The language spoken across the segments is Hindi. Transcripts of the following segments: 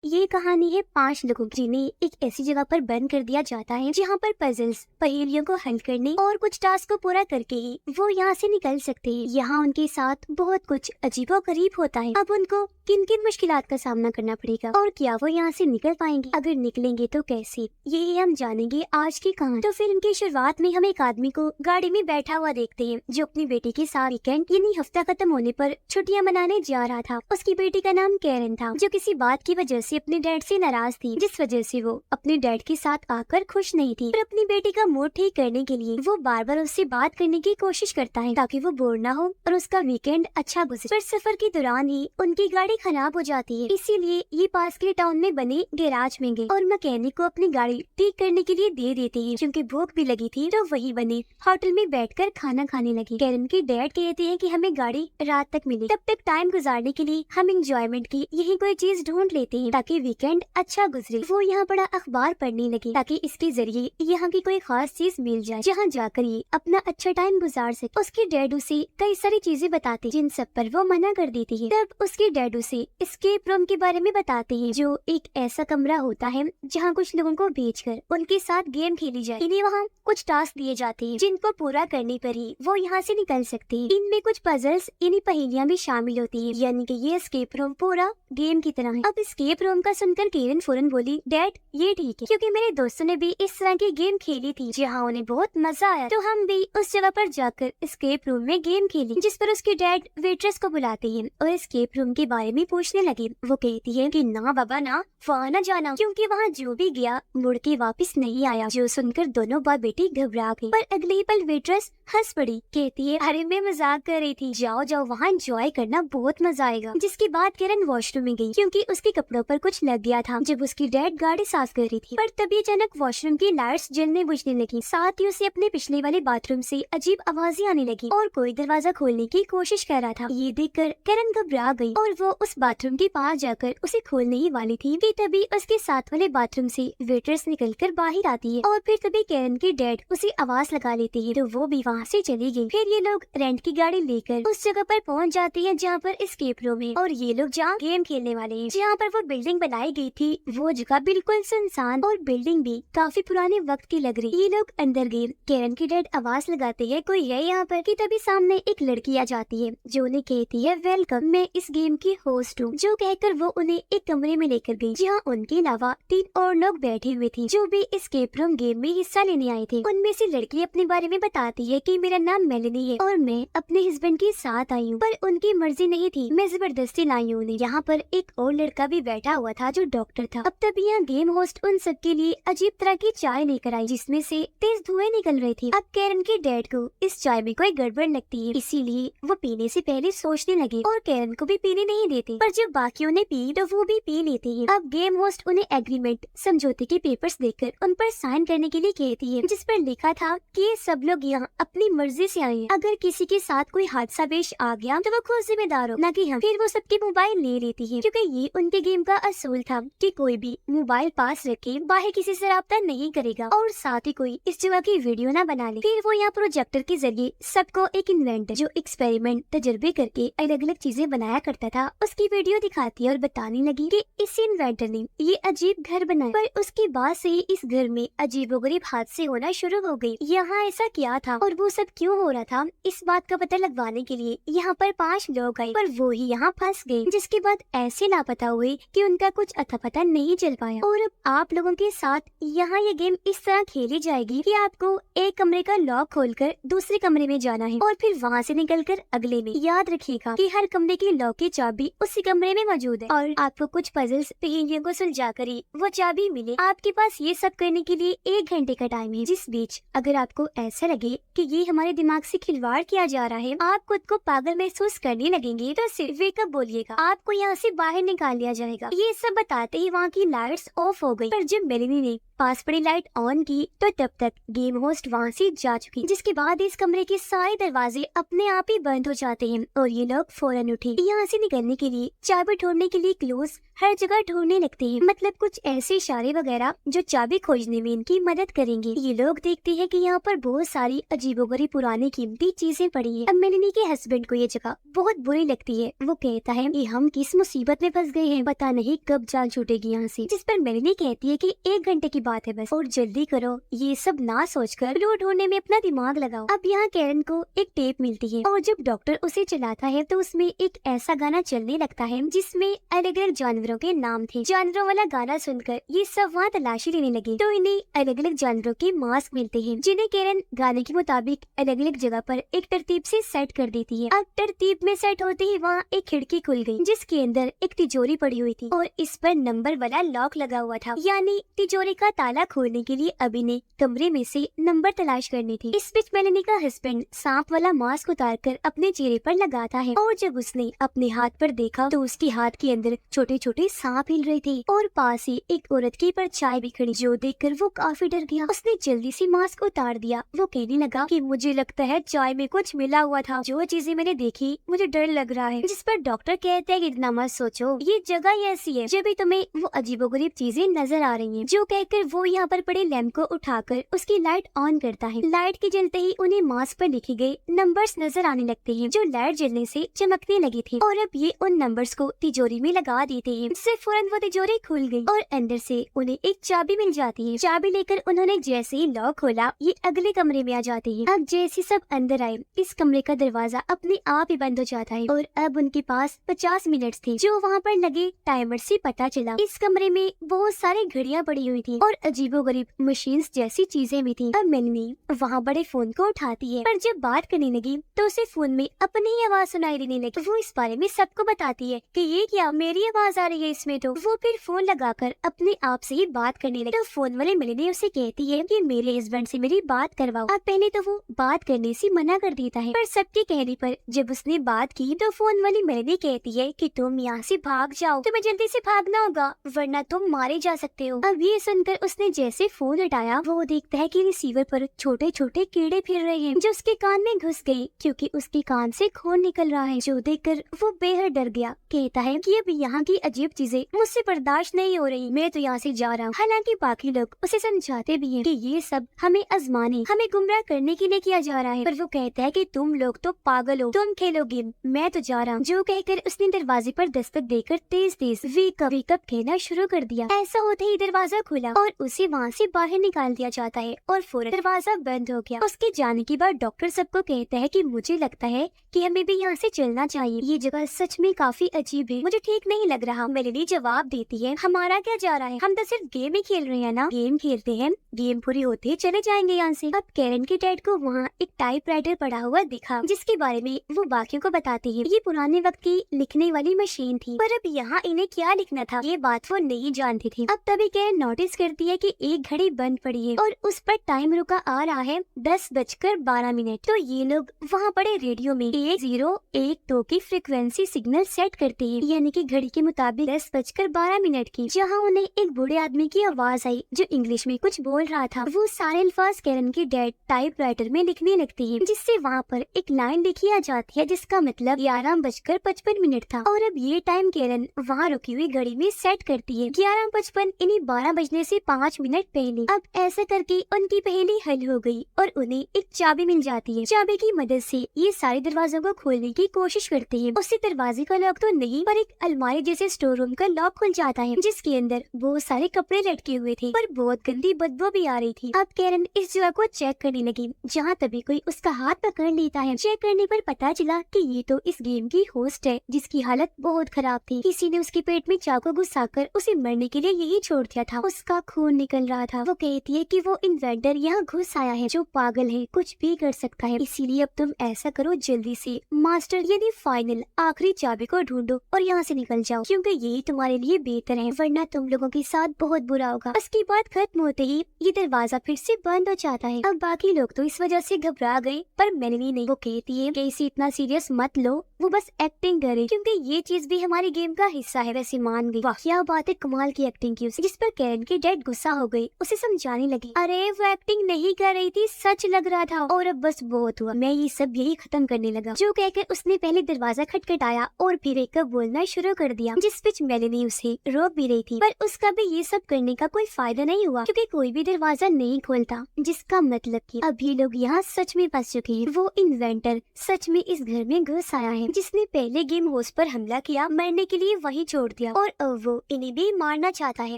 ये कहानी है 5 लोगों की जिन्हें एक ऐसी जगह पर बंद कर दिया जाता है जहाँ पर पजल्स पहेलियों को हल करने और कुछ टास्क को पूरा करके ही वो यहाँ से निकल सकते हैं। यहाँ उनके साथ बहुत कुछ अजीबोगरीब होता है। अब उनको किन किन मुश्किलात का सामना करना पड़ेगा और क्या वो यहाँ से निकल पाएंगे, अगर निकलेंगे तो कैसे, यही हम जानेंगे आज की कहानी। तो फिल्म की शुरुआत में हम एक आदमी को गाड़ी में बैठा हुआ देखते हैं जो अपनी बेटी के साथ वीकेंड यानी हफ्ता खत्म होने पर छुट्टियां मनाने जा रहा था। उसकी बेटी का नाम कैरन था जो किसी बात की वजह से अपने डैड से नाराज थी, जिस वजह से वो अपने डैड के साथ आकर खुश नहीं थी। पर अपनी बेटी का मूड ठीक करने के लिए वो बार बार उससे बात करने की कोशिश करता है ताकि वो बोर ना हो और उसका वीकेंड अच्छा गुजरे। पर सफर के दौरान ही उनकी गाड़ी खराब हो जाती है, इसीलिए ये पास के टाउन में बने गैराज में गए और मैकेनिक को अपनी गाड़ी ठीक करने के लिए दे देते हैं। क्योंकि भूख भी लगी थी तो वही बने होटल में बैठकर खाना खाने लगी। कैरन के डैड कहते हैं कि हमें गाड़ी रात तक मिले, तब तक टाइम गुजारने के लिए हम एंजॉयमेंट की यही कोई चीज ढूंढ लेते हैं ताकि वीकेंड अच्छा गुजरे। वो यहाँ बड़ा अखबार पढ़ने लगी ताकि इसके जरिए यहाँ की कोई खास चीज मिल जाए जहाँ जाकर ये अपना अच्छा टाइम गुजार सके। उसके डैड उसे कई सारी चीजें बताते जिन सब पर वो मना कर देती है। तब उसके डैड उसे एस्केप रूम के बारे में बताते हैं जो एक ऐसा कमरा होता है जहाँ कुछ लोगों को भेजकर उनके साथ गेम खेली जाए। इन्हें वहाँ कुछ टास्क दिए जाते हैं जिनको पूरा करने पर ही वो यहाँ से निकल सकते हैं। इनमें कुछ पजल्स यानी पहेलियां भी शामिल होती है, यानी कि ये एस्केप रूम पूरा गेम की तरह है। अब एस्केप रूम का सुनकर कैरन फौरन बोली, डैड ये ठीक है क्योंकि मेरे दोस्तों ने भी इस तरह की गेम खेली थी जहाँ उन्हें बहुत मजा आया, तो हम भी उस जगह पर जाकर एस्केप रूम में गेम खेली। जिस पर उसके डैड वेट्रेस को बुलाते हैं और एस्केप रूम के बारे में पूछने लगे। वो कहती है कि ना बाबा ना, वहाँ न जाना क्योंकि वहाँ जो भी गया मुड़ के वापस नहीं आया। जो सुनकर दोनों बाप बेटी घबरा गई, पर अगले ही पल वेट्रेस हंस पड़ी। कहती है अरे मैं मजाक कर रही थी, जाओ जाओ वहाँ एंजॉय करना, बहुत मजा आएगा। जिसके बाद कैरन वॉशरूम में गई क्योंकि उसके कपड़ों पर कुछ लग गया था जब उसकी डैड गाड़ी साफ कर रही थी। पर तभी अचानक वॉशरूम की लाइट्स जलने बुझने लगी, साथ ही उसे अपने पिछले वाले बाथरूम से अजीब आवाजें आने लगी और कोई दरवाजा खोलने की कोशिश कर रहा था। ये देखकर कैरन घबरा गई और वो उस बाथरूम के पास जाकर उसे खोलने ही वाली थी कि तभी उसके साथ वाले बाथरूम से वेटर्स निकलकर बाहर आती है और फिर तभी कैरन के डैड उसे आवाज लगा लेती है तो वो भी वहाँ से चली गई। फिर ये लोग रेंट की गाड़ी लेकर उस जगह पर पहुँच जाती है जहाँ पर एस्केप रूम है और ये लोग जहाँ गेम खेलने वाले हैं। जहाँ पर वो बिल्डिंग बनाई गई थी वो जगह बिल्कुल सुनसान और बिल्डिंग भी काफी पुराने वक्त की लग रही। ये लोग अंदर गए। कैरन की डैड आवाज लगाते हैं कोई है यहाँ पर, कि तभी सामने एक लड़की आ जाती है जो उन्हें कहती है वेलकम, मैं इस गेम की होस्ट हूँ। जो कहकर वो उन्हें एक कमरे में लेकर गई जहाँ उनके अलावा 3 और लोग बैठे हुए थे जो भी एस्केप रूम गेम में हिस्सा लेने आए थे। उनमें से लड़की अपने बारे में बताती है कि मेरा नाम मेलेनी है और मैं अपने हस्बैंड के साथ आई हूँ, पर उनकी मर्जी नहीं थी, मैं जबरदस्ती लाई हूँ उन्हें। यहाँ पर एक और लड़का भी बैठा हुआ था जो डॉक्टर था। अब तभी यहाँ गेम होस्ट उन सब के लिए अजीब तरह की चाय लेकर आई जिसमें से तेज धुएं निकल रहे थे। अब कैरन के डैड को इस चाय में कोई गड़बड़ लगती है, इसीलिए वो पीने से पहले सोचने लगे और कैरन को भी पीने नहीं देते, पर जब बाकियों ने पी तो वो भी पी लेते हैं। अब गेम होस्ट उन्हें एग्रीमेंट समझौते के पेपर्स देकर उन पर साइन करने के लिए कहती है जिस पर लिखा था कि ये सब लोग यहाँ अपनी मर्जी से आए हैं, अगर किसी के साथ कोई हादसा पेश आ गया तो वो खुद जिम्मेदार हो, न कि हम। फिर वो सबके मोबाइल ले लेती है क्योंकि ये उनके गेम का असूल था कि कोई भी मोबाइल पास रखे बाहर किसी से राब्ता नहीं करेगा और साथ ही कोई इस जगह की वीडियो न बना ले। फिर वो यहाँ प्रोजेक्टर के जरिए सबको एक इन्वेंटर जो एक्सपेरिमेंट तजर्बे करके अलग अलग चीजें बनाया करता था उसकी वीडियो दिखाती है और बताने लगी कि इस इन्वेंटर ने ये अजीब घर बनाया, पर उसके बाद से ही इस घर में अजीबोगरीब हादसे होना शुरू हो गए। यहाँ ऐसा क्या था और वो सब क्यों हो रहा था, इस बात का पता लगवाने के लिए यहाँ पर 5 लोग आए, पर वो ही यहाँ फंस गए, जिसके बाद ऐसे लापता हुए कि उनका कुछ अता पता नहीं चल पाया। और अब आप लोगों के साथ यहाँ ये गेम इस तरह खेली जाएगी कि आपको एक कमरे का लॉक खोलकर दूसरे कमरे में जाना है और फिर वहाँ से निकलकर अगले में। याद रखिएगा कि हर कमरे की लॉक की चाबी उसी कमरे में मौजूद है और आपको कुछ पजल्स पहेलियों को सुलझा कर ही वो चाबी मिले। आपके पास ये सब करने के लिए 1 घंटे का टाइम है, जिस बीच अगर आपको ऐसा लगे कि ये हमारे दिमाग से खिलवाड़ किया जा रहा है, आप खुद को पागल महसूस करने लगेंगे, तो सिर्फ वेकअप बोलिएगा, आपको यहाँ से बाहर निकाल लिया जाएगा। ये सब बताते ही वहाँ की लाइट्स ऑफ हो गई। पर जब मेलेनी ने पास पड़ी लाइट ऑन की तो तब तक गेम होस्ट वहाँ से जा चुकी, जिसके बाद इस कमरे के सारे दरवाजे अपने आप ही बंद हो जाते हैं और ये लोग फौरन उठे यहाँ से निकलने के लिए, चाबी ढूंढने के लिए क्लोज हर जगह ढूंढने लगते हैं, मतलब कुछ ऐसे इशारे वगैरह जो चाबी खोजने में इनकी मदद करेंगे। ये लोग देखते हैं कि यहाँ पर बहुत सारी अजीबोगरीब पुरानी कीमती चीजें पड़ी हैं। अब मेलिनी के हस्बैंड को ये जगह बहुत बुरी लगती है। वो कहता है कि हम किस मुसीबत में फंस गए हैं, पता नहीं कब जान छूटेगी यहाँ से। जिस पर मेलिनी कहती है कि 1 घंटे की बात है बस और जल्दी करो, ये सब ना सोचकर क्लू ढूंढने में अपना दिमाग लगाओ। अब यहाँ कैरन को एक टेप मिलती है और जब डॉक्टर उसे चलाता है तो उसमें एक ऐसा गाना चलने लगता है जिसमें अलग अलग जानवरों के नाम थे। जानवरों वाला गाना सुनकर ये सब वहाँ तलाशी लेने लगे तो इन्हें अलग अलग जानवरों के मास्क मिलते हैं, जिन्हें कैरन गाने के मुताबिक अलग अलग जगह पर एक तरतीब से सेट कर देती है। अब तरतीब में सेट होते ही वहाँ एक खिड़की खुल गई जिसके अंदर एक तिजोरी पड़ी हुई थी और इस पर नंबर वाला लॉक लगा हुआ था, यानी तिजोरी का ताला खोलने के लिए अभी ने कमरे में से नंबर तलाश करनी थी। इस बीच मेलिनी का हस्बैंड सांप वाला मास्क उतारकर अपने चेहरे पर लगाता है और जब उसने अपने हाथ पर देखा तो उसके हाथ के अंदर छोटे छोटे सांप हिल रहे थे और पास ही एक औरत की परछाई भी खड़ी, जो देखकर वो काफी डर गया। उसने जल्दी से मास्क उतार दिया। वो कहने लगा कि मुझे लगता है चाय में कुछ मिला हुआ था, जो चीजें मैंने देखी मुझे डर लग रहा है। जिस पर डॉक्टर कहते हैं कि इतना मत सोचो, ये जगह ही ऐसी है जब भी तुम्हें वो अजीबोगरीब चीजें नजर आ रही हैं। जो कहकर वो यहाँ पर पड़े लैंप को उठाकर उसकी लाइट ऑन करता है। लाइट के जलते ही उन्हें मास्क पर लिखे गए नंबर्स नजर आने लगते हैं जो लाइट जलने से चमकने लगे थे और अब ये उन नंबर्स को तिजोरी में लगा देते हैं। इससे फौरन वो तिजोरी खुल गई और अंदर से उन्हें एक चाबी मिल जाती है। चाबी लेकर उन्होंने जैसे ही लॉक खोला ये अगले कमरे में आ जाते हैं। अब जैसे सब अंदर आए इस कमरे का दरवाजा अपने आप ही बंद हो जाता है और अब उनके पास 50 मिनट थे जो वहाँ पर लगे टाइमर से पता चला। इस कमरे में बहुत सारी घड़ियां पड़ी हुई थी और अजीबोगरीब मशीन्स जैसी चीजें भी थी। अब मेलिनी वहाँ बड़े फोन को उठाती है पर जब बात करने लगी तो उसे फोन में अपनी ही आवाज सुनाई देने लगी। वो इस बारे में सबको बताती है कि ये क्या मेरी आवाज आ रही है इसमें। तो वो फिर फोन लगाकर अपने आप से ही बात करने लगी। तो फोन वाले मेलिनी उसे कहती है कि मेरे हस्बैंड से मेरी बात करवाओ। अब पहले तो वो बात करने से मना कर देता है पर सबके कहने पर जब उसने बात की तो फोन वाली मेलिनी कहती है कि तुम यहाँ से भाग जाओ, तुम्हें जल्दी से भागना होगा वरना तुम मारे जा सकते हो। अब ये सुनकर उसने जैसे फोन हटाया वो देखता है कि रिसीवर पर छोटे छोटे कीड़े फिर रहे हैं जो उसके कान में घुस गए क्योंकि उसके कान से खून निकल रहा है। जो देखकर वो बेहद डर गया। कहता है कि अब यहाँ की अजीब चीजें मुझसे बर्दाश्त नहीं हो रही, मैं तो यहाँ से जा रहा हूँ। हालांकि बाकी लोग उसे समझाते भी हैं कि ये सब हमें आजमाने हमें गुमराह करने के लिए किया जा रहा है, पर वो कहता है कि तुम लोग तो पागल हो, तुम खेलो गेम, मैं तो जा रहा हूँ। जो कहकर उसने दरवाजे पर दस्तक देकर तेज तेज वेकअप कहना शुरू कर दिया। ऐसा होते ही दरवाजा खुला और उसे वहाँ से बाहर निकाल दिया जाता है और फौरन दरवाजा बंद हो गया। उसके जाने के बाद डॉक्टर सबको कहता है कि मुझे लगता है कि हमें भी यहाँ से चलना चाहिए, ये जगह सच में काफी अजीब है, मुझे ठीक नहीं लग रहा। मेलिनी जवाब देती है हमारा क्या जा रहा है, हम तो सिर्फ गेम ही खेल रहे हैं ना, गेम खेलते हैं, गेम पूरी होते ही चले जाएंगे यहाँ से। अब कैरन के डैड को वहाँ एक टाइपराइटर पड़ा हुआ दिखा जिसके बारे में वो बाकियों को बताते हैं। ये पुराने वक्त की लिखने वाली मशीन थी पर अब यहाँ इन्हें क्या लिखना था ये बात वो नहीं जानती थी। अब तभी कैरन नोटिस करती है कि एक घड़ी बंद पड़ी है और उस पर टाइम रुका आ रहा है 10:12। तो ये लोग वहाँ पड़े रेडियो में 1012 की फ्रिक्वेंसी सिग्नल सेट करते हैं, यानी कि घड़ी के मुताबिक 10:12 की, जहाँ उन्हें एक बूढ़े आदमी की आवाज आई जो इंग्लिश में कुछ बोल रहा था। वो सारे अल्फाज कैरन के डैड टाइपराइटर में लिखने लगते हैं जिससे वहाँ पर एक लाइन लिखी आ जाती है जिसका मतलब 11:55 था। और अब ये टाइम कैरन वहाँ रुकी हुई घड़ी में सेट करती है 11:55 इन्हीं 12 बजने से 5 मिनट पहले। अब ऐसा करके उनकी पहेली हल हो गई और उन्हें एक चाबी मिल जाती है। चाबी की मदद से ये सारे दरवाजों को खोलने की कोशिश करते हैं। उससे दरवाजे का लॉक तो नहीं पर एक अलमारी जैसे स्टोर रूम का लॉक खुल जाता है जिसके अंदर बहुत सारे कपड़े लटके हुए थे पर बहुत गंदी बदबू भी आ रही थी। अब कैरन इस जगह को चेक करने लगी जहाँ तभी कोई उसका हाथ पकड़ लेता है। चेक करने पर पता चला कि ये तो इस गेम की होस्ट है जिसकी हालत बहुत खराब थी। किसी ने उसके पेट में चाकू घुसाकर उसे मरने के लिए यही छोड़ दिया था। उसका खून निकल रहा था। वो कहती है कि वो इन्वेंटर यहाँ घुस आया है जो पागल है, कुछ भी कर सकता है, इसीलिए अब तुम ऐसा करो जल्दी से मास्टर यानी फाइनल आखिरी चाबी को ढूंढो और यहाँ से निकल जाओ क्योंकि यही तुम्हारे लिए बेहतर है वरना तुम लोगों के साथ बहुत बुरा होगा। उसकी बात खत्म होते ही ये दरवाजा फिर से बंद हो जाता है। अब बाकी लोग तो इस वजह से घबरा गए पर मेलिनी नहीं। वो कहती है कि इसे इतना सीरियस मत लो, वो बस एक्टिंग करे क्योंकि ये चीज भी हमारे गेम का हिस्सा है। वैसे मान गई। वाह क्या बात है, कमाल की एक्टिंग की उसने। जिस पर कैरन के डैड गुस्सा हो गई, उसे समझाने लगी, अरे वो एक्टिंग नहीं कर रही थी, सच लग रहा था और अब बस बहुत हुआ, मैं ये सब यही खत्म करने लगा। जो कहकर उसने पहले दरवाजा खटखटाया और फिर एक बोलना शुरू कर दिया, जिस बीच मेलेनी उसे रोक भी रही थी। पर उसका भी ये सब करने का कोई फायदा नहीं हुआ, क्योंकि कोई भी दरवाजा नहीं खोलता, जिसका मतलब कि अभी लोग यहाँ सच में फंस चुके हैं। वो इन्वेंटर सच में इस घर में घुस आया है, जिसने पहले गेम होस्ट पर हमला किया, मरने के लिए वहीं छोड़ दिया और अब वो इन्हें भी मारना चाहता है।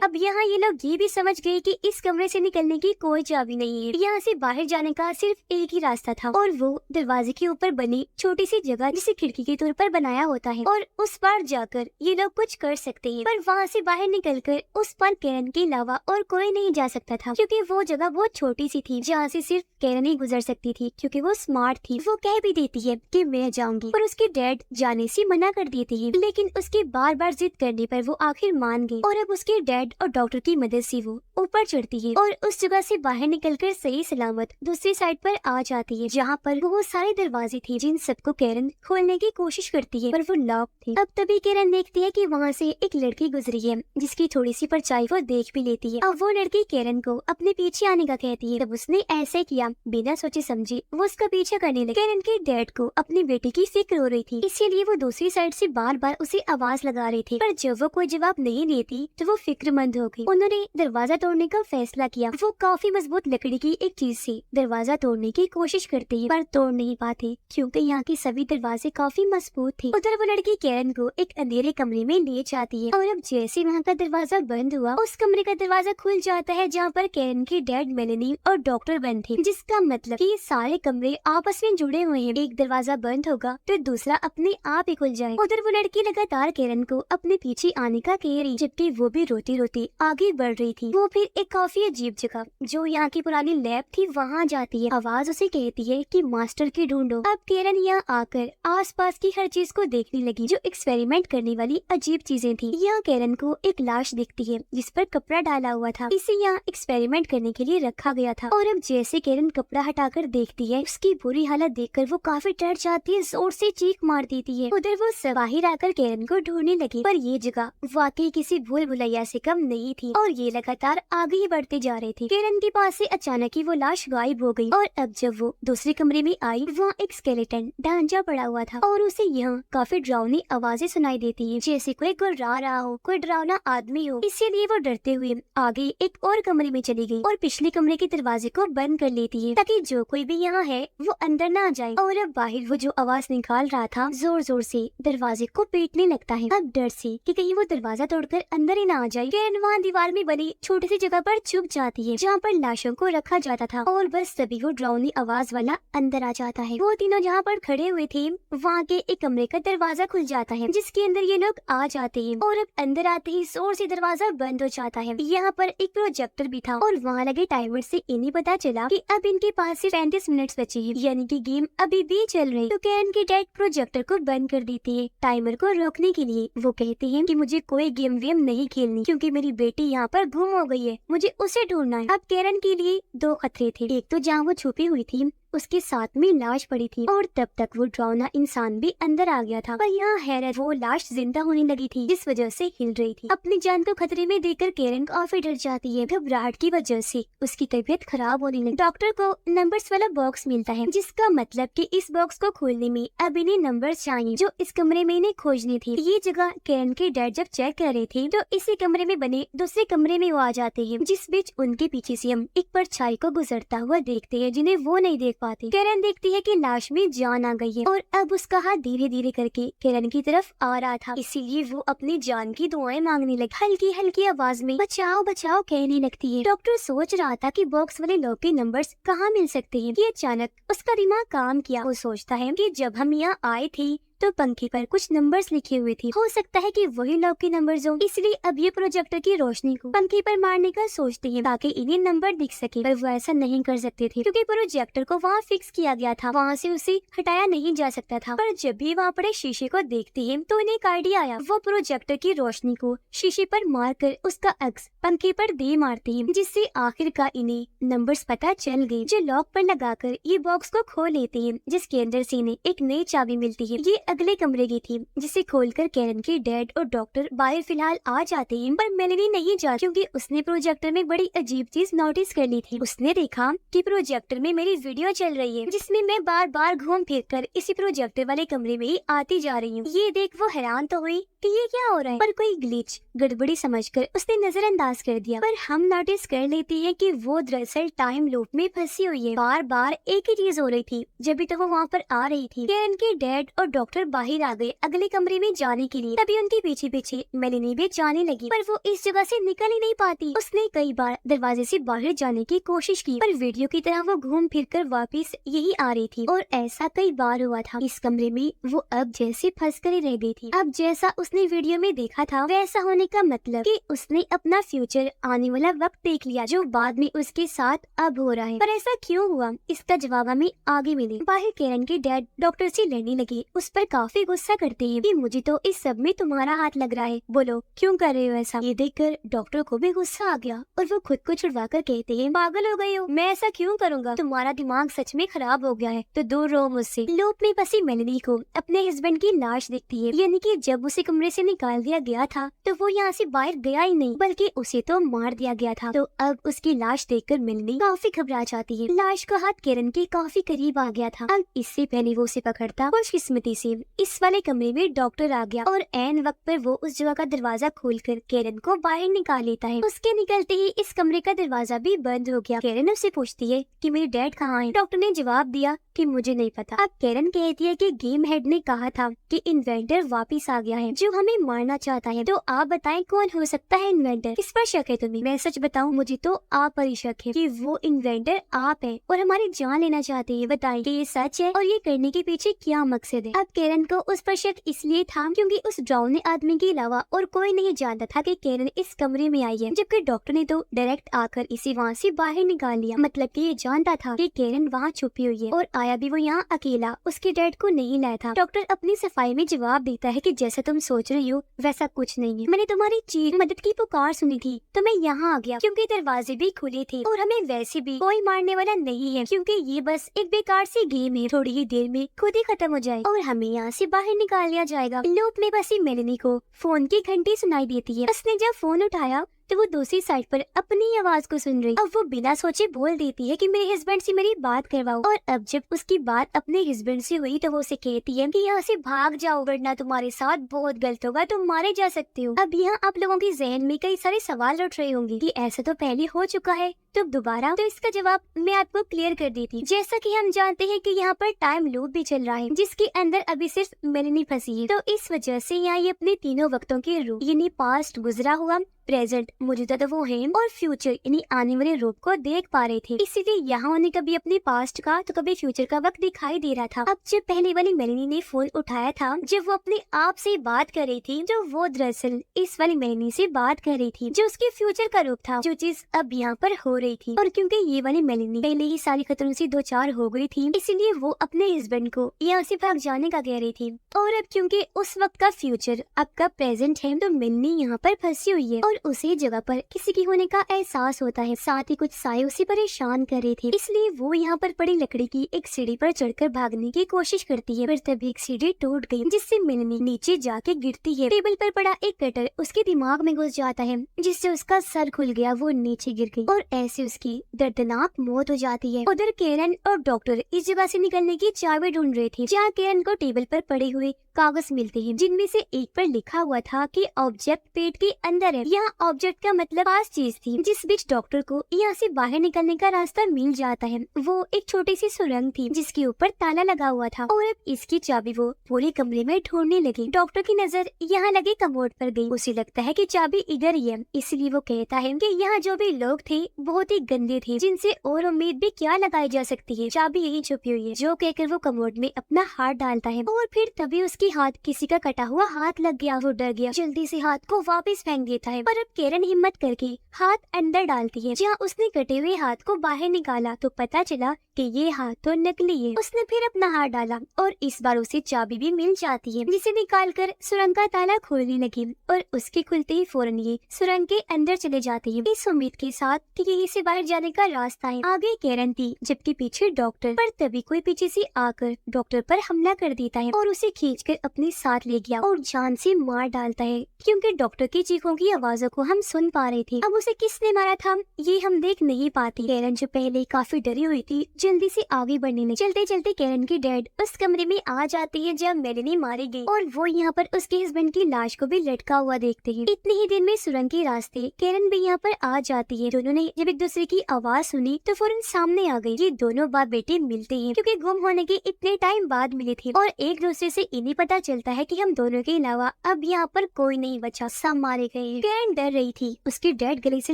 अब यहाँ ये लोग ये भी समझ गए कि इस कमरे से निकलने की कोई चाबी नहीं है, यहाँ से बाहर जाने का सिर्फ एक ही रास्ता था और वो दरवाजे के ऊपर बनी छोटी सी जगह जिसे खिड़की के तौर पर बनाया होता है और उस पार जाकर ये लोग कुछ कर सकते हैं। पर वहाँ से बाहर निकलकर उस पार कैरन के अलावा और कोई नहीं जा सकता था, क्योंकि वो जगह बहुत छोटी सी थी जहाँ से सिर्फ कैरन ही गुजर सकती थी, क्योंकि वो स्मार्ट थी। वो कह भी देती है कि मैं जाऊंगी, पर उसके डैड जाने से मना कर देते हैं, लेकिन उसके बार बार जिद करने पर वो आखिर मान गई और अब उसके डैड और डॉक्टर की मदद से वो ऊपर चढ़ती है और उस जगह से बाहर निकलकर सही सलामत दूसरी साइड पर आ जाती है, जहाँ पर बहुत सारे दरवाजे थे जिन सबको कैरन खोलने की कोशिश करती है, पर वो लॉक थे। अब तभी कैरन देखती है कि वहाँ से एक लड़की गुजरी है, जिसकी थोड़ी सी परछाई वो देख भी लेती है। अब वो लड़की कैरन को अपने पीछे आने का कहती है। तब उसने ऐसे किया, बिना सोचे समझे वो उसका पीछा करने लगी। कैरन के डैड को अपनी बेटी की फिक्र हो रही थी, इसीलिए वो दूसरी साइड से बार बार उसे आवाज लगा रहे थे, पर जब वो कोई जवाब नहीं देती तो वो फिक्रमंद हो गई। उन्होंने दरवाजा तोड़ने का फैसला किया। वो काफी मजबूत लकड़ी की एक चीज से दरवाजा तोड़ने की कोशिश करते हैं, पर तोड़ नहीं पाते, क्योंकि यहाँ के सभी दरवाजे काफी मजबूत थे। उधर वो लड़की कैरन को एक अंधेरे कमरे में ले जाती है और अब जैसे वहाँ का दरवाजा बंद हुआ, उस कमरे का दरवाजा खुल जाता है जहाँ पर कैरन के डैड, मेलेनी और डॉक्टर बंद थे, जिसका मतलब कि ये सारे कमरे आपस में जुड़े हुए हैं। एक दरवाजा बंद होगा तो दूसरा अपने आप ही खुल जाए। उधर वो लड़की लगातार कैरन को अपने पीछे आने का कह रही, जबकि वो भी रोती रोती आगे बढ़ रही थी। वो फिर एक काफी अजीब जगह जो यहाँ की पुरानी लैब थी वहाँ जाती है। आवाज उसे कहती है कि मास्टर की ढूंढो। अब कैरन यहाँ आकर आसपास की हर चीज को देखने लगी जो एक्सपेरिमेंट करने वाली अजीब चीजें थी। यहाँ कैरन को एक लाश दिखती है जिस पर कपड़ा डाला हुआ था, इसे यहाँ एक्सपेरिमेंट करने के लिए रखा गया था। और अब जैसे कैरन कपड़ा हटाकर देखती है, उसकी बुरी हालत देखकर वो काफी डर जाती है, जोर से चीख मार देती है। उधर वो बाहर आकर कैरन को ढूंढने लगी, पर ये जगह वाकई किसी भूल भुलैया से कम नहीं थी और ये लगातार आगे ही बढ़ते जा रहे थे। कैरन के पास से अचानक ही वो लाश गायब हो गई और अब जब वो दूसरे कमरे में आई, वहाँ एक स्केलेटन ढांचा पड़ा हुआ था और उसे यहाँ काफी डरावनी आवाजें सुनाई देती है, जैसे कोई गुर्रा रहा हो, कोई डरावना आदमी हो। इसीलिए वो डरते हुए आगे एक और कमरे में चली गई और पिछले कमरे के दरवाजे को बंद कर लेती है, ताकि जो कोई भी यहाँ है वो अंदर ना आ जाए। और अब बाहर वो जो आवाज निकाल रहा था जोर जोर से दरवाजे को पीटने लगता है, अब डर से कि कहीं वो दरवाजा तोड़कर अंदर ही ना आ जाए। कैरन वहाँ दीवार में बनी छोटी सी जगह पर छुप जाती है जहाँ पर लाशों को रखा जाता था और बस तभी वो डरावनी आवाज वाला अंदर आ जाता है। वो तीनों जहाँ पर खड़े हुए थे वहाँ के एक कमरे का दरवाजा खुल जाता है, जिसके अंदर ये लोग आ जाते हैं और अब अंदर आते ही जोर से दरवाजा बंद हो जाता है। यहाँ पर एक प्रोजेक्टर भी था और वहाँ लगे टाइमर से इन्हें पता चला कि अब इनके पास सिर्फ 35 मिनट बचे हैं, यानी कि गेम अभी भी चल रही। तो कैरन के डैड प्रोजेक्टर को बंद कर देते हैं टाइमर को रोकने के लिए। वो कहते हैं कि मुझे कोई गेम वेम नहीं खेलनी, क्योंकि मेरी बेटी यहाँ पर गुम हो गई है, मुझे उसे ढूंढना है। अब कैरन के लिए दो खतरे थे, एक तो जहाँ वो छुपी हुई थी उसके साथ में लाश पड़ी थी और तब तक वो डरावना इंसान भी अंदर आ गया था। पर यहाँ हैरत, वो लाश जिंदा होने लगी थी जिस वजह से हिल रही थी। अपनी जान को खतरे में देखकर कैरन काफी डर जाती है। घबराहट की वजह से उसकी तबीयत खराब होने लगी। डॉक्टर को नंबर्स वाला बॉक्स मिलता है, जिसका मतलब कि इस बॉक्स को खोलने में अब इन्हें नंबर्स चाहिए जो इस कमरे में इन्हें खोजने थे। ये जगह कैरन के डैड जब चेक कर रहे थे तो इसी कमरे में बने दूसरे कमरे में वो आ जाते हैं, जिस बीच उनके पीछे से हम एक परछाई को गुजरता हुआ देखते हैं जिन्हें वो नहीं देख पाती। कैरन देखती है कि लाश में जान आ गई है और अब उसका हाथ धीरे धीरे करके कैरन की तरफ आ रहा था, इसीलिए वो अपनी जान की दुआएं मांगने लगी। हल्की हल्की आवाज में बचाओ बचाओ कहने लगती है। डॉक्टर सोच रहा था कि बॉक्स वाले लोग के नंबर्स कहाँ मिल सकते हैं कि अचानक उसका दिमाग काम किया। वो सोचता है कि जब हम यहाँ आए थे तो पंखे पर कुछ नंबर्स लिखे हुए थे, हो सकता है कि वही लोग के नंबर्स हो, इसलिए अब ये प्रोजेक्टर की रोशनी को पंखे पर मारने का सोचते हैं ताकि इन्हें नंबर दिख सके। पर वो ऐसा नहीं कर सकते थे क्योंकि प्रोजेक्टर को वहाँ फिक्स किया गया था, वहाँ से उसे हटाया नहीं जा सकता था। पर जब भी वहाँ पड़े शीशे को देखते हैं तो इन्हें एक आइडिया आया। वो प्रोजेक्टर की रोशनी को शीशे पर मारकर उसका अक्स पंखे पर दे मारते हैं, जिससे आखिरकार इन्हें नंबर्स पता चल गए, जो लॉक पर लगाकर ये बॉक्स को खोल लेते हैं, जिसके अंदर से इन्हें एक नई चाबी मिलती है। ये अगले कमरे की थी, जिसे खोलकर कैरन के डैड और डॉक्टर बाहर फिलहाल आ जाते हैं, पर मेलेनी नहीं जा क्योंकि उसने प्रोजेक्टर में बड़ी अजीब चीज नोटिस कर ली थी। उसने देखा कि प्रोजेक्टर में मेरी वीडियो चल रही है, जिसमें मैं बार बार घूम फिर कर इसी प्रोजेक्टर वाले कमरे में ही आती जा रही हूँ। ये देख वो हैरान तो हुई कि ये क्या हो रहा है, पर कोई ग्लिच गड़बड़ी समझकर उसने नजरअंदाज कर दिया। पर हम नोटिस कर लेते हैं कि वो दरअसल टाइम लूप में फंसी हुई है। बार बार एक ही चीज हो रही थी जब भी तो वो वहाँ पर आ रही थी। कैरन के डैड और डॉक्टर बाहर आ गए अगले कमरे में जाने के लिए। तभी उनके पीछे पीछे मेलेनी भी जाने लगी, पर वो इस जगह से निकल ही नहीं पाती। उसने कई बार दरवाजे से बाहर जाने की कोशिश की, पर वीडियो की तरह वो घूम फिर कर वापिस यही आ रही थी। और ऐसा कई बार हुआ था। इस कमरे में वो अब जैसे फंस कर ही रह गई थी। अब जैसा उसने वीडियो में देखा था वैसा होने का मतलब कि उसने अपना फ्यूचर आने वाला वक्त देख लिया, जो बाद में उसके साथ अब हो रहा है। पर ऐसा क्यों हुआ, इसका जवाब हमें आगे मिले। बाहर कैरन के डैड डॉक्टर से लड़ने लगे, उस पर काफी गुस्सा करते हैं कि मुझे तो इस सब में तुम्हारा हाथ लग रहा है, बोलो क्यों कर रहे हो ऐसा। ये देखकर डॉक्टर को भी गुस्सा आ गया और वो खुद को छुड़वा कर कहते हैं, पागल हो गए हो, मैं ऐसा क्यों करूँगा, तुम्हारा दिमाग सच में खराब हो गया है, तो दूर रहो मुझसे। लूप में फंसी मेलेनी को अपने हस्बैंड की लाश दिखती है, यानी कि जब उसे कमरे से निकाल दिया गया था तो वो यहाँ से बाहर गया ही नहीं, बल्कि उसे तो मार दिया गया था। तो अब उसकी लाश देखकर मेलेनी काफी घबरा जाती है। लाश का हाथ कैरन के काफी करीब आ गया था। अब इससे पहले वो उसे पकड़ता, खुशकिस्मती से इस वाले कमरे में डॉक्टर आ गया और ऐन वक्त पर वो उस जगह का दरवाजा खोलकर कैरन को बाहर निकाल लेता है। उसके निकलते ही इस कमरे का दरवाजा भी बंद हो गया। कैरन उससे पूछती है कि मेरे डैड कहाँ हैं? डॉक्टर ने जवाब दिया कि मुझे नहीं पता। अब कैरन कहती है कि गेम हेड ने कहा था कि इन्वेंटर वापिस आ गया है जो हमें मारना चाहता है। तो आप बताएं कौन हो सकता है इन्वेंटर? किस पर शक है तुम्हें? मैं सच बताऊं, मुझे तो आप पर ही शक है कि वो इन्वेंटर आप है और हमारी जान लेना चाहते हैं। बताएं कि ये सच है और ये करने के पीछे क्या मकसद है? अब कैरन को उस पर शक इसलिए था क्योंकि उस ड्राउने आदमी के अलावा और कोई नहीं जानता था कि कैरन इस कमरे में आई है, जबकि डॉक्टर ने तो डायरेक्ट आकर इसे वहाँ से बाहर निकाल लिया। मतलब कि ये जानता था कि कैरन वहाँ छुपी हुई है और आया भी वो यहाँ अकेला, उसके डैड को नहीं लाया था। डॉक्टर अपनी सफाई में जवाब देता है कि जैसा तुम सोच रही हो वैसा कुछ नहीं है, मैंने तुम्हारी चीख मदद की पुकार सुनी थी तो मैं यहाँ आ गया क्योंकि दरवाजे भी खुले थे और हमें वैसे भी कोई मारने वाला नहीं है क्योंकि ये बस एक बेकार सी गेम है, थोड़ी ही देर में खुद ही खत्म हो जाए और हमें यहाँ से बाहर निकाल लिया जाएगा। लूप में बसी मेलेनी को फोन की घंटी सुनाई देती है। उसने जब फोन उठाया तो वो दूसरी साइड पर अपनी आवाज को सुन रही। अब वो बिना सोचे बोल देती है कि मेरे हस्बैंड से मेरी बात करवाओ। और अब जब उसकी बात अपने हस्बैंड से हुई तो वो उसे कहती है कि यहाँ से भाग जाओ वरना तुम्हारे साथ बहुत गलत होगा, तुम मारे जा सकते हो। अब यहाँ आप लोगों के जहन में कई सारे सवाल उठ रहे होंगे कि ऐसा तो पहले हो चुका है तो दोबारा। तो इसका जवाब मैं आपको क्लियर कर देती। जैसा कि हम जानते हैं कि यहाँ पर टाइम लूप भी चल रहा है जिसके अंदर अभी सिर्फ मेलेनी फंसी है, तो इस वजह से यहाँ ये अपने तीनों वक्तों के रूप यानी पास्ट, गुजरा हुआ, प्रेजेंट मौजूदा तो वो है और फ्यूचर यानी आने वाले रूप को देख पा रहे थे। इसीलिए यहाँ उन्हें कभी अपने पास्ट का तो कभी फ्यूचर का वक्त दिखाई दे रहा था। अब जब पहले वाली मेलेनी ने फोन उठाया था, जब वो अपने आप से बात कर रही थी, जो वो दरअसल इस वाली मेलेनी से बात कर रही थी जो उसके फ्यूचर का रूप था, जो चीज अब यहाँ पर हो रही थी। और क्योंकि ये वाली मेलेनी पहले ही सारी खतरों से दो चार हो गई थी, इसीलिए वो अपने हस्बैंड को यहाँ से भाग जाने का कह रही थी। और अब क्योंकि उस वक्त का फ्यूचर अब का प्रेजेंट है तो मेलेनी यहाँ पर फंसी हुई है और उसी जगह पर किसी की होने का एहसास होता है। साथ ही कुछ साए उसे परेशान कर रहे थे, इसलिए वो यहाँ पर पड़ी लकड़ी की एक सीढ़ी पर चढ़कर भागने की कोशिश करती है, पर तभी एक सीढ़ी टूट गई जिससे मेलेनी नीचे जाके गिरती है। टेबल पर पड़ा एक कटर उसके दिमाग में घुस जाता है जिससे उसका सर खुल गया, वो नीचे गिर गई और ऐसे उसकी दर्दनाक मौत हो जाती है। उधर कैरन और डॉक्टर इस जगह से निकलने की चाबी ढूंढ रहे थे, जहाँ कैरन को टेबल पर पड़े हुए कागज मिलते हैं जिनमें से एक पर लिखा हुआ था कि ऑब्जेक्ट पेट के अंदर है। यहाँ ऑब्जेक्ट का मतलब पास चीज थी, जिस बीच डॉक्टर को यहाँ से बाहर निकलने का रास्ता मिल जाता है। वो एक छोटी सी सुरंग थी जिसके ऊपर ताला लगा हुआ था और अब इसकी चाबी वो पूरे कमरे में ढूंढने लगी। डॉक्टर की नजर यहाँ लगे कमोड पर गई, उसे लगता है कि चाबी इधर ही है, इसलिए वो कहता है कि यहाँ जो भी लोग थे बहुत ही गंदे थे जिनसे और उम्मीद भी क्या लगाई जा सकती है, चाबी यही छुपी हुई है। जो कहकर वो कमोड में अपना हाथ डालता है और फिर तभी उसकी हाथ किसी का कटा हुआ हाथ लग गया। वो डर गया, जल्दी से हाथ को वापस फेंक देता है। पर अब कैरन हिम्मत करके हाथ अंदर डालती है, जहाँ उसने कटे हुए हाथ को बाहर निकाला तो पता चला कि ये हाथ तो नकली है। उसने फिर अपना हाथ डाला और इस बार उसे चाबी भी मिल जाती है, जिसे निकालकर सुरंग का ताला खोलने लगी और उसके खुलते ही फौरन ये सुरंग के अंदर चले जाते हैं, इस उम्मीद के साथ कि यहीं से बाहर जाने का रास्ता है। आगे कैरन थी जबकि पीछे डॉक्टर, पर तभी कोई पीछे से आकर डॉक्टर पर हमला कर देता है और उसे खींच कर अपने साथ ले गया और जान से मार डालता है, क्योंकि डॉक्टर की चीखों की आवाजों को हम सुन पा रहे थे। अब उसे किसने मारा था ये हम देख नहीं पाती। कैरन जो पहले काफी डरी हुई थी जल्दी से आगे बढ़ने लगी। चलते चलते कैरन की डैड उस कमरे में आ जाती है जब मेलेनी मारी गई और वो यहाँ पर उसके हस्बैंड की लाश को भी लटका हुआ देखते हैं। इतने ही दिन में सुरंग के रास्ते कैरन भी यहाँ पर आ जाती है। दोनों ने जब एक दूसरे की आवाज सुनी तो फौरन सामने आ गई। ये दोनों बाप बेटे मिलते हैं क्योंकि गुम होने के इतने टाइम बाद मिले थे और एक दूसरे से इन्हें पता चलता है कि हम दोनों के अलावा अब यहाँ पर कोई नहीं बचा, सब मारे गए। कैरन डर रही थी। उसकी डैड गले से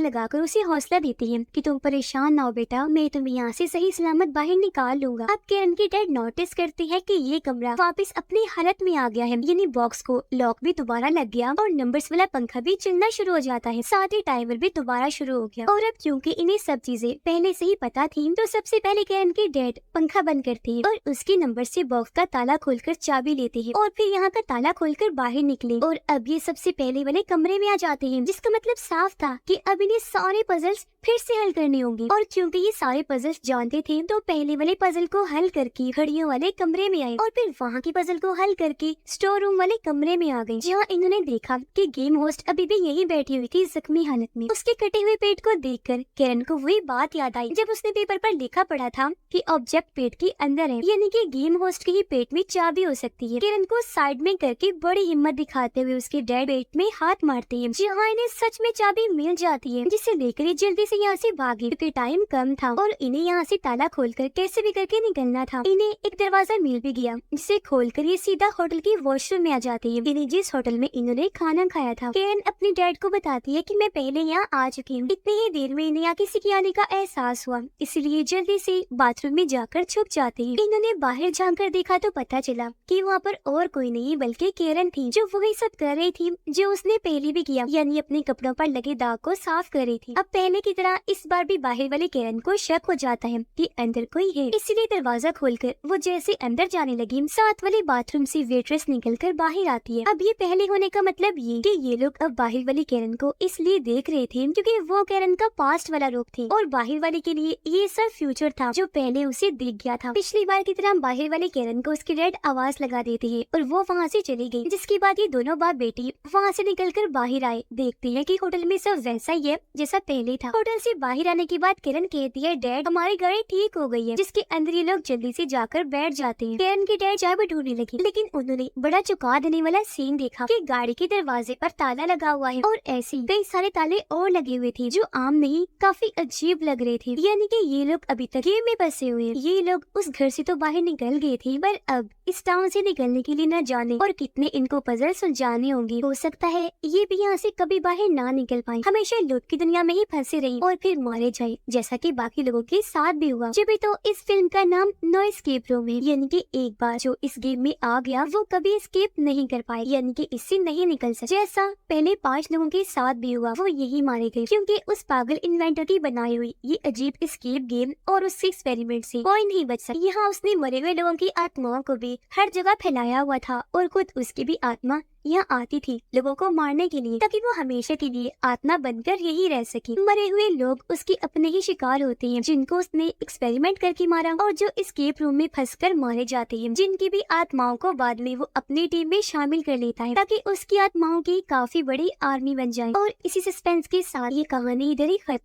लगाकर उसे हौसला देती है कि तुम परेशान ना हो बेटा, मैं तुम्हें यहाँ से सही सलामत बाहर निकाल लूंगा। अब कैरन की डैड नोटिस करती है कि ये कमरा वापस अपनी हालत में आ गया है, यानी बॉक्स को लॉक भी दोबारा लग गया और नंबर्स वाला पंखा भी चलना शुरू हो जाता है, साथ ही टाइमर भी दोबारा शुरू हो गया। और अब क्योंकि इन्हें सब चीजें पहले से ही पता थी तो सबसे पहले कैरन की डैड पंखा बंद करती है और उसके नंबर से बॉक्स का ताला खोलकर चाबी लेती है और फिर यहाँ का ताला खोलकर बाहर निकले और अब ये सबसे पहले वाले कमरे में आ जाते हैं, जिसका मतलब साफ था कि अब इन्हें सारे पजल्स फिर से हल करने होंगे। और क्योंकि ये सारे पजल्स जानते थे तो पहले वाले पजल को हल करके घड़ियों वाले कमरे में आए और फिर वहाँ की पजल को हल करके स्टोर रूम वाले कमरे में आ गए, जहाँ इन्होंने देखा कि गेम होस्ट अभी भी यही बैठी हुई थी जख्मी हालत में। उसके कटे हुए पेट को देखकर कैरन को वही बात याद आई जब उसने पेपर पर लिखा पढ़ा था कि ऑब्जेक्ट पेट के अंदर है, यानी कि गेम होस्ट के ही पेट में चाबी हो सकती है। कैरन को साइड में करके बड़ी हिम्मत दिखाते हुए उसके डैड पेट में हाथ मारते हैं, जहाँ इन्हें सच में चाबी मिल जाती है, जिसे लेकर जल्दी से यहाँ से भागी क्योंकि टाइम कम था और इन्हें यहाँ से ताला खोलकर कैसे भी करके निकलना था। इन्हें एक दरवाजा मिल भी गया जिसे खोलकर ये सीधा होटल की वॉशरूम में आ जाती है, यानी जिस होटल में इन्होंने खाना खाया था। कैरन अपने डैड को बताती है कि मैं पहले यहाँ आ चुकी हूँ। इतनी ही देर में इन्हें यहाँ किसी के आने का एहसास हुआ, इसलिए जल्दी से बाथरूम में जाकर छुप जाती है। इन्होंने बाहर झांक देखा तो पता चला कि वहाँ पर और कोई नहीं बल्कि कैरन थी, जो वही सब कर रही थी जो उसने पहले भी किया, यानी अपने कपड़ों पर लगे दाग को साफ कर रही थी। अब पहले की तरह इस बार भी बाहर वाले कैरन को शक हो जाता है कि अंदर कोई है, इसलिए दरवाजा खोलकर वो जैसे अंदर जाने लगी, साथ वाले बाथरूम से वेट्रेस निकलकर बाहर आती है। अब ये पहले होने का मतलब ये कि ये लोग अब बाहर वाली कैरन को इसलिए देख रहे थे क्योंकि वो कैरन का पास्ट वाला रूप थी और बाहर वाले के लिए ये सब फ्यूचर था जो पहले उसे दिख गया था। पिछली बार की तरह बाहर वाले कैरन को उसकी डैड आवाज लगा देती है और वो वहाँ से चली गई, जिसके बाद ये दोनों बाप बेटी वहाँ से निकलकर बाहर आए। देखते हैं कि होटल में सब वैसा ही है जैसा पहले था। होटल से बाहर आने के बाद कैरन कहती है डैड हमारी गाड़ी ठीक हो गई है, जिसके अंदर ये लोग जल्दी से जाकर बैठ जाते हैं। कैरन की डैड चाय ढूंढने लगी, लेकिन उन्होंने बड़ा चौंका देने वाला सीन देखा कि गाड़ी के दरवाजे पर ताला लगा हुआ है और ऐसे कई सारे ताले और लगे हुए थे जो आम नहीं काफी अजीब लग रहे थे, यानी कि ये लोग अभी तक गेम में फंसे हुए हैं। ये लोग उस घर से तो बाहर निकल गए थे पर अब इस टाउन से निकलने के लिए न जाने और कितने इनको पजल सुलझाने होंगे। हो सकता है ये भी यहाँ से कभी बाहर ना निकल पाए, हमेशा लूट की दुनिया में ही फंसे रही और फिर मारे जाए जैसा कि बाकी लोगों के साथ भी हुआ। जब तो इस फिल्म का नाम नो एस्केप रूम है, यानी कि एक बार जो इस गेम में आ गया वो कभी एस्केप नहीं कर पाए, यानी कि इससे नहीं निकल सके। जैसा पहले 5 लोगों के साथ भी हुआ वो यही मारे गए क्योंकि उस पागल इन्वेंटर की बनाई हुई ये अजीब एस्केप गेम और उसके एक्सपेरिमेंट से कोई नहीं बच सका। यहाँ उसने मरे हुए लोगों की आत्माओं को भी हर जगह फैलाया हुआ था और खुद उसकी भी आत्मा यहाँ आती थी लोगों को मारने के लिए, ताकि वो हमेशा के लिए आत्मा बनकर यही रह सके। मरे हुए लोग उसके अपने ही शिकार होते हैं जिनको उसने एक्सपेरिमेंट करके मारा और जो एस्केप रूम में फंसकर मारे जाते हैं, जिनकी भी आत्माओं को बाद में वो अपनी टीम में शामिल कर लेता है ताकि उसकी आत्माओं की काफी बड़ी आर्मी बन जाए। और इसी सस्पेंस के साथ ये कहानी इधर ही खत्म।